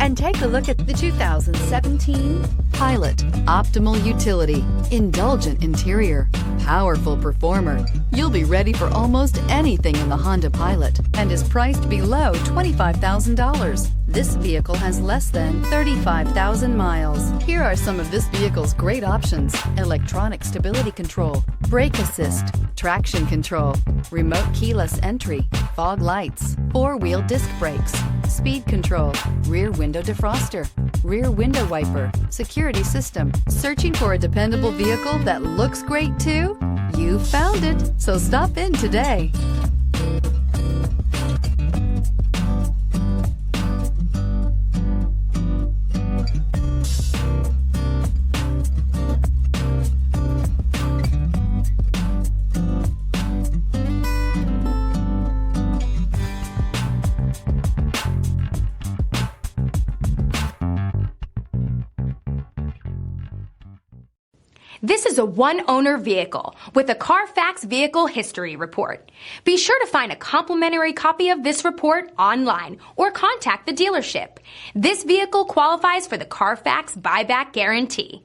and take a look at the 2017 Pilot. Optimal utility, indulgent interior, powerful performer. You'll be ready for almost anything in the Honda Pilot and is priced below $25,000. This vehicle has less than 35,000 miles. Here are some of this vehicle's great options: electronic stability control, brake assist, traction control, remote keyless entry, fog lights, four-wheel disc brakes, speed control, rear window defroster, rear window wiper, security system. Searching for a dependable vehicle that looks great too? You found it, so stop in today. This is a one-owner vehicle with a Carfax Vehicle History Report. Be sure to find a complimentary copy of this report online or contact the dealership. This vehicle qualifies for the Carfax Buyback Guarantee.